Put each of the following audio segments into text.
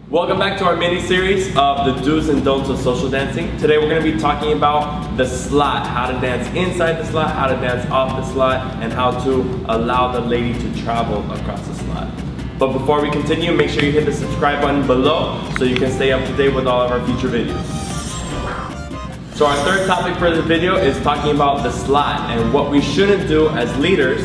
Welcome back to our mini-series of the do's and don'ts of social dancing. Today we're going to be talking about the slot, how to dance inside the slot, how to dance off the slot, and how to allow the lady to travel across the slot. But before we continue, make sure you hit the subscribe button below so you can stay up to date with all of our future videos. So our third topic for this video is talking about the slot, and what we shouldn't do as leaders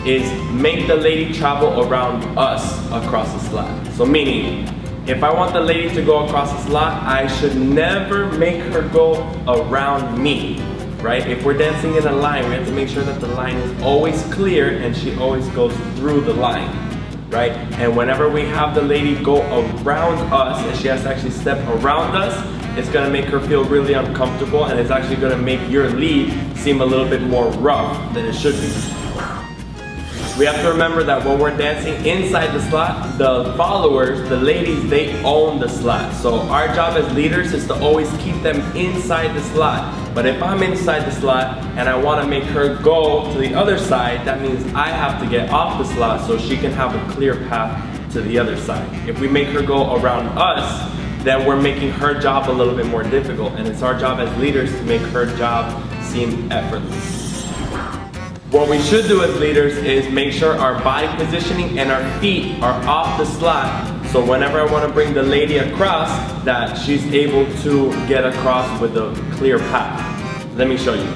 is make the lady travel around us across the slot. So meaning, if I want the lady to go across the slot, I should never make her go around me, right? If we're dancing in a line, we have to make sure that the line is always clear and she always goes through the line, right? And whenever we have the lady go around us and she has to actually step around us, it's gonna make her feel really uncomfortable, and it's actually gonna make your lead seem a little bit more rough than it should be. We have to remember that when we're dancing inside the slot, the followers, the ladies, they own the slot. So our job as leaders is to always keep them inside the slot. But if I'm inside the slot and I want to make her go to the other side, that means I have to get off the slot so she can have a clear path to the other side. If we make her go around us, then we're making her job a little bit more difficult, and it's our job as leaders to make her job seem effortless. What we should do as leaders is make sure our body positioning and our feet are off the slot, so whenever I want to bring the lady across, that she's able to get across with a clear path. Let me show you.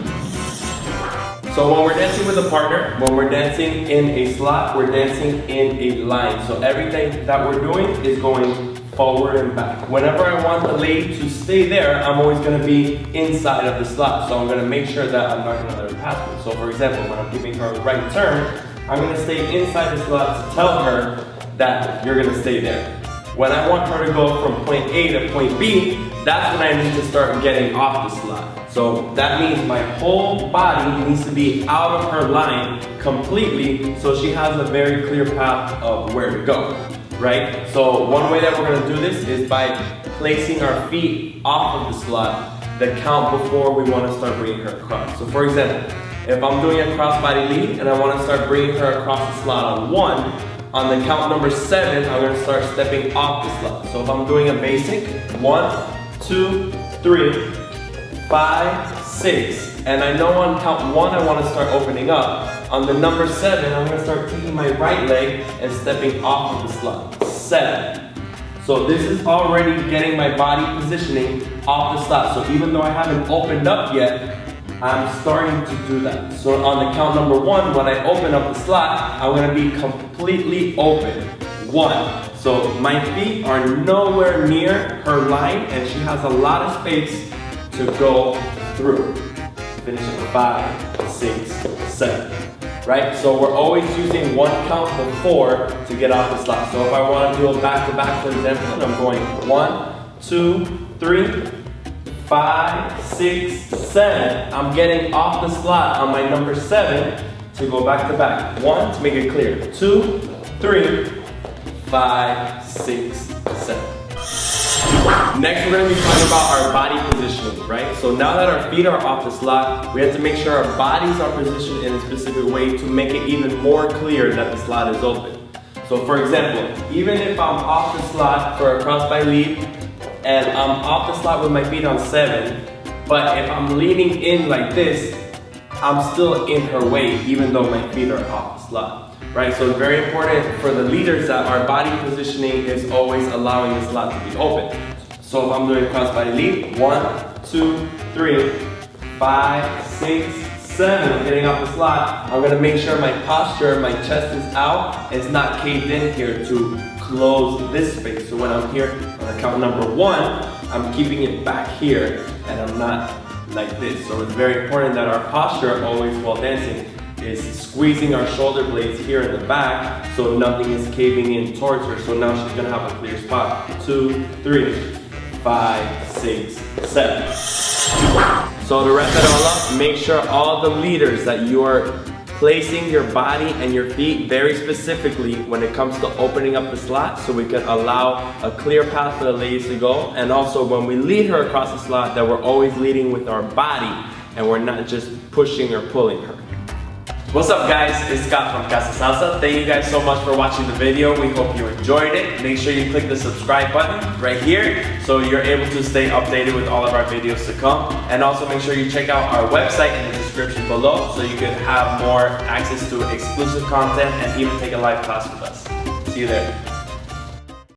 So when we're dancing with a partner, when we're dancing in a slot, we're dancing in a line. So everything that we're doing is going forward and back. Whenever I want the lady to stay there, I'm always going to be inside of the slot. So I'm going to make sure that I'm not going to let her pass me. So for example, when I'm giving her a right turn, I'm going to stay inside the slot to tell her that you're going to stay there. When I want her to go from point A to point B, that's when I need to start getting off the slot. So that means my whole body needs to be out of her line completely, so she has a very clear path of where to go. Right? So one way that we're going to do this is by placing our feet off of the slot, the count before we want to start bringing her across. So for example, if I'm doing a crossbody lead and I want to start bringing her across the slot on 1, on the count number 7, I'm going to start stepping off the slot. So if I'm doing a basic, 1, 2, 3, 5, 6, and I know on count 1 I want to start opening up. On the number 7, I'm going to start taking my right leg and stepping off of the slot. 7. So this is already getting my body positioning off the slot. So even though I haven't opened up yet, I'm starting to do that. So on the count number 1, when I open up the slot, I'm going to be completely open. 1. So my feet are nowhere near her line, and she has a lot of space to go through. Finish at 5, 6, 7. Right? So we're always using one count before to get off the slot. So if I want to do a back-to-back, for example, and I'm going 1, 2, 3, 5, 6, 7. I'm getting off the slot on my number 7 to go back-to-back. 1, to make it clear. 2, 3, 5, 6, 7. Next, we're going to be talking about our body positioning, right? So now that our feet are off the slot, we have to make sure our bodies are positioned in a specific way to make it even more clear that the slot is open. So for example, even if I'm off the slot for a crossbody lead, and I'm off the slot with my feet on 7, but if I'm leaning in like this, I'm still in her way, even though my feet are off the slot. Right, so it's very important for the leaders that our body positioning is always allowing the slot to be open. So if I'm doing crossbody lead, 1, 2, 3, 5, 6, 7, I'm getting off the slot. I'm gonna make sure my posture, my chest is out, it's not caved in here to close this space. So when I'm here on the count number 1, I'm keeping it back here, and I'm not like this. So it's very important that our posture always while dancing is squeezing our shoulder blades here in the back so nothing is caving in towards her. So now she's gonna have a clear spot. 2, 3, 5, 6, 7. So to wrap it all up, make sure all the leaders that you are placing your body and your feet very specifically when it comes to opening up the slot, so we can allow a clear path for the ladies to go. And also when we lead her across the slot, that we're always leading with our body and we're not just pushing or pulling her. What's up guys, it's Scott from Casa Salsa. Thank you guys so much for watching the video. We hope you enjoyed it. Make sure you click the subscribe button right here so you're able to stay updated with all of our videos to come. And also make sure you check out our website in the description below so you can have more access to exclusive content and even take a live class with us. See you there.